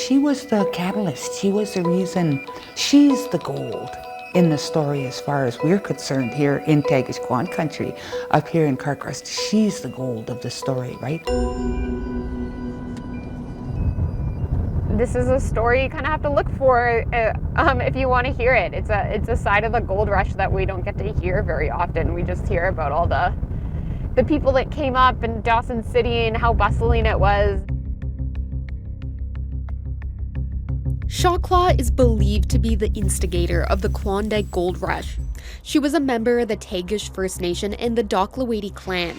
She was the catalyst. She was the reason. She's the gold in the story as far as we're concerned here in Tagish country, up here in Carcross. She's the gold of the story, right? This is a story you kind of have to look for if you want to hear it. It's a side of the gold rush that we don't get to hear very often. We just hear about all the people that came up in Dawson City and how bustling it was. Shawclaw is believed to be the instigator of the Klondike Gold Rush. She was a member of the Tagish First Nation and the Doklawady clan.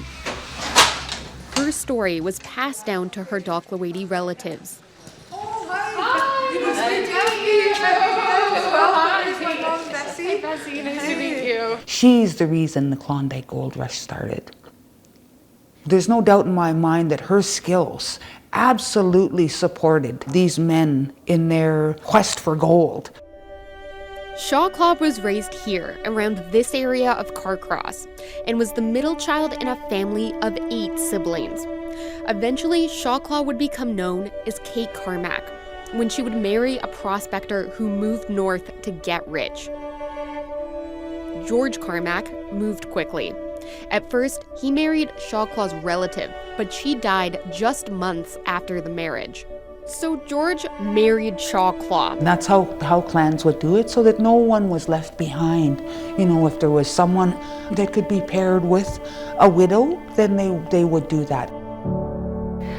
Her story was passed down to her Doklawady relatives. Oh, hi! Bessie. Bessie, nice to meet you. She's the reason the Klondike Gold Rush started. There's no doubt in my mind that her skills absolutely supported these men in their quest for gold. Shawclaw was raised here, around this area of Carcross, and was the middle child in a family of 8 siblings. Eventually, Shawclaw would become known as Kate Carmack, when she would marry a prospector who moved north to get rich. George Carmack moved quickly. At first, he married Shawclaw's relative, but she died just months after the marriage. So George married Shawclaw. And that's how clans would do it, so that no one was left behind. You know, if there was someone that could be paired with a widow, then they would do that.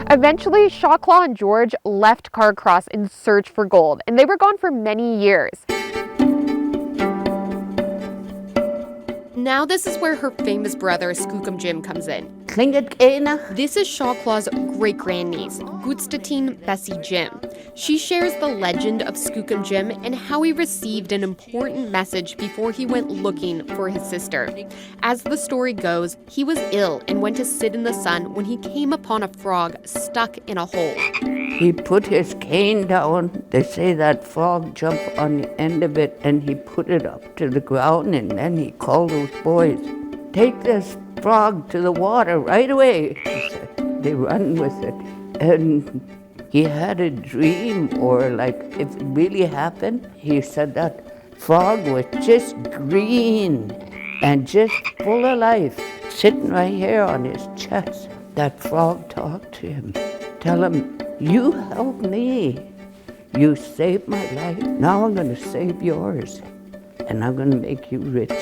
Eventually, Shawclaw and George left Carcross in search for gold, and they were gone for many years. Now this is where her famous brother, Skookum Jim, comes in. Tlingit. This is Shawclaw's great-grandniece, Gutstateen Bessie Jim. She shares the legend of Skookum Jim and how he received an important message before he went looking for his sister. As the story goes, he was ill and went to sit in the sun when he came upon a frog stuck in a hole. He put his cane down. They say that frog jumped on the end of it and he put it up to the ground, and then he called those boys, "Take this frog to the water right away," he said. They run with it. And he had a dream, or like if it really happened, he said that frog was just green and just full of life, sitting right here on his chest. That frog talked to him. Tell him, "You helped me. You saved my life. Now I'm going to save yours. And I'm going to make you rich."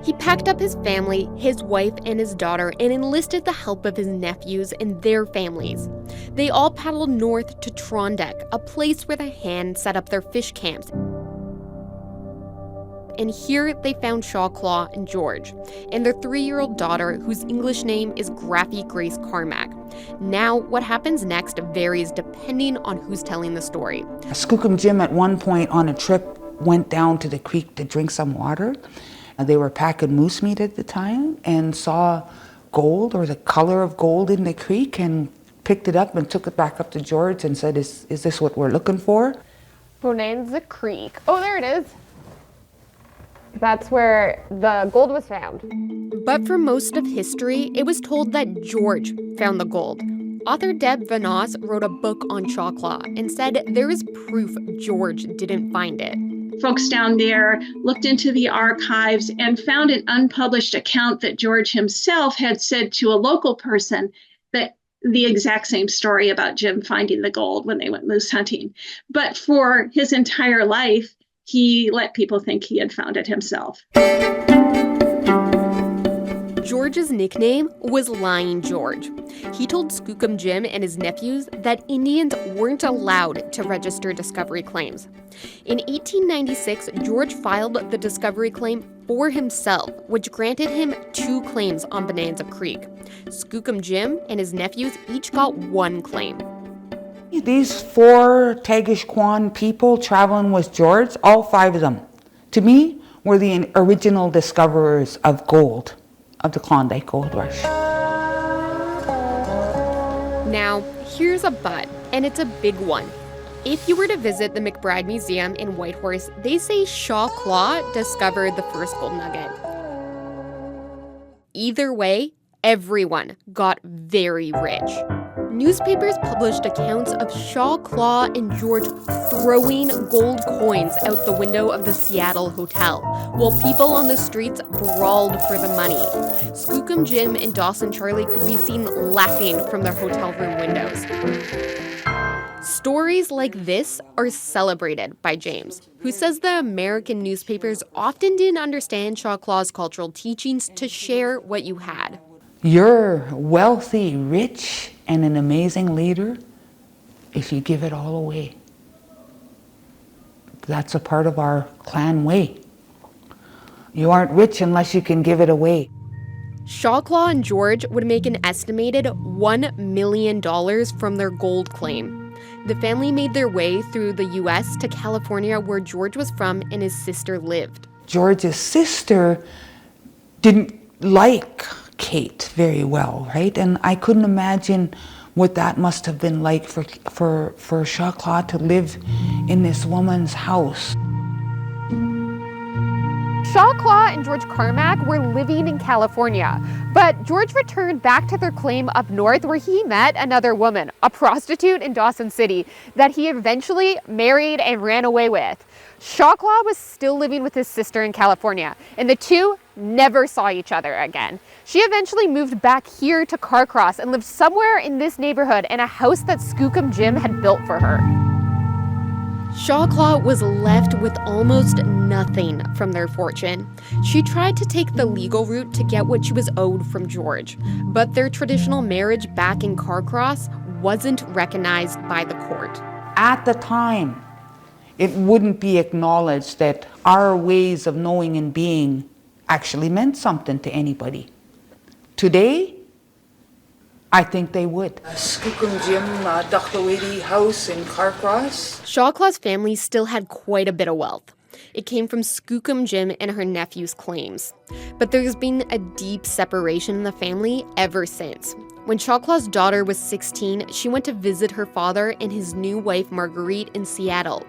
He packed up his family, his wife, and his daughter and enlisted the help of his nephews and their families. They all paddled north to Klondike, a place where the Han set up their fish camps. And here they found Shawclaw and George, and their 3-year-old daughter, whose English name is Graffy Grace Carmack. Now, what happens next varies depending on who's telling the story. Skookum Jim at one point on a trip went down to the creek to drink some water. They were packing moose meat at the time and saw gold, or the color of gold, in the creek, and picked it up and took it back up to George and said, is this what we're looking for? Bonanza Creek. Oh, there it is. That's where the gold was found. But for most of history, it was told that George found the gold. Author Deb Van Oss wrote a book on Shawclaw and said there is proof George didn't find it. Folks down there looked into the archives and found an unpublished account that George himself had said to a local person that the exact same story about Jim finding the gold when they went moose hunting. But for his entire life, he let people think he had found it himself. George's nickname was Lying George. He told Skookum Jim and his nephews that Indians weren't allowed to register discovery claims. In 1896, George filed the discovery claim for himself, which granted him 2 claims on Bonanza Creek. Skookum Jim and his nephews each got 1 claim. These 4 Tagish people traveling with George, all 5 of them, to me, were the original discoverers of gold, of the Klondike Gold Rush. Now, here's a but, and it's a big one. If you were to visit the McBride Museum in Whitehorse, they say Shawclaw discovered the first gold nugget. Either way, everyone got very rich. Newspapers published accounts of Shaw, Claw, and George throwing gold coins out the window of the Seattle hotel, while people on the streets brawled for the money. Skookum Jim and Dawson Charlie could be seen laughing from their hotel room windows. Stories like this are celebrated by James, who says the American newspapers often didn't understand Shaw Claw's cultural teachings to share what you had. You're wealthy, rich, and an amazing leader if you give it all away. That's a part of our clan way. You aren't rich unless you can give it away. Shaw Claw and George would make an estimated $1 million from their gold claim. The family made their way through the U.S. to California, where George was from and his sister lived. George's sister didn't like Kate very well, right? And I couldn't imagine what that must have been like for Shaw Claw to live in this woman's house. Shaw Claw and George Carmack were living in California, but George returned back to their claim up north where he met another woman, a prostitute in Dawson City, that he eventually married and ran away with. Shaw Claw was still living with his sister in California, and the two never saw each other again. She eventually moved back here to Carcross and lived somewhere in this neighborhood in a house that Skookum Jim had built for her. Shaw Claw was left with almost nothing from their fortune. She tried to take the legal route to get what she was owed from George, but their traditional marriage back in Carcross wasn't recognized by the court. At the time, it wouldn't be acknowledged that our ways of knowing and being actually meant something to anybody. Today, I think they would. Skookum Jim, Dakhlawedi house in Carcross. Shaw Claw's family still had quite a bit of wealth. It came from Skookum Jim and her nephew's claims. But there's been a deep separation in the family ever since. When Shaw Claw's daughter was 16, she went to visit her father and his new wife Marguerite in Seattle.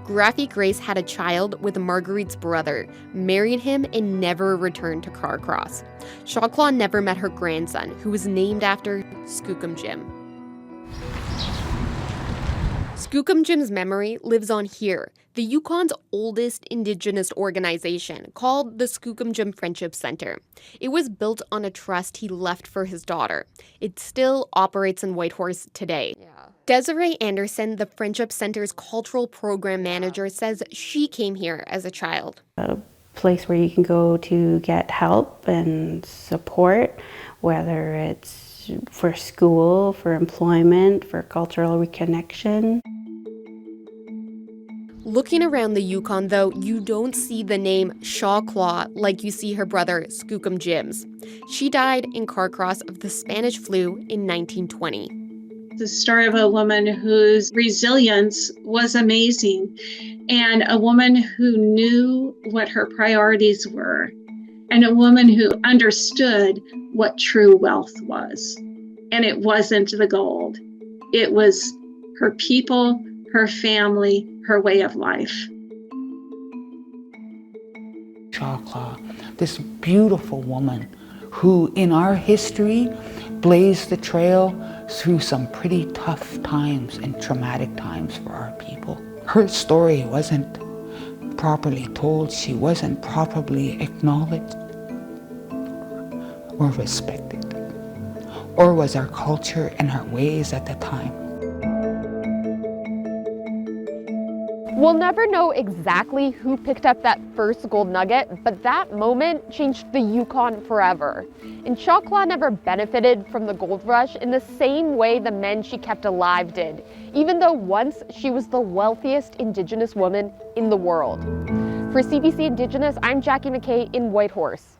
Graphy Grace had a child with Marguerite's brother, married him, and never returned to Carcross. Shaw Claw never met her grandson, who was named after Skookum Jim. Skookum Jim's memory lives on here, the Yukon's oldest Indigenous organization, called the Skookum Jim Friendship Center. It was built on a trust he left for his daughter. It still operates in Whitehorse today. Desiree Anderson, the Friendship Center's cultural program manager, says she came here as a child. A place where you can go to get help and support, whether it's for school, for employment, for cultural reconnection. Looking around the Yukon, though, you don't see the name Shaw Claw like you see her brother Skookum Jim's. She died in Carcross of the Spanish flu in 1920. The story of a woman whose resilience was amazing, and a woman who knew what her priorities were, and a woman who understood what true wealth was. And it wasn't the gold. It was her people, her family, her way of life. Shaw Claw, this beautiful woman who in our history blazed the trail through some pretty tough times and traumatic times for our people. Her story wasn't properly told. She wasn't properly acknowledged or respected, or was our culture and our ways at the time. We'll never know exactly who picked up that first gold nugget, but that moment changed the Yukon forever. And Shaw Claw never benefited from the gold rush in the same way the men she kept alive did, even though once she was the wealthiest Indigenous woman in the world. For CBC Indigenous, I'm Jackie Mckay in Whitehorse.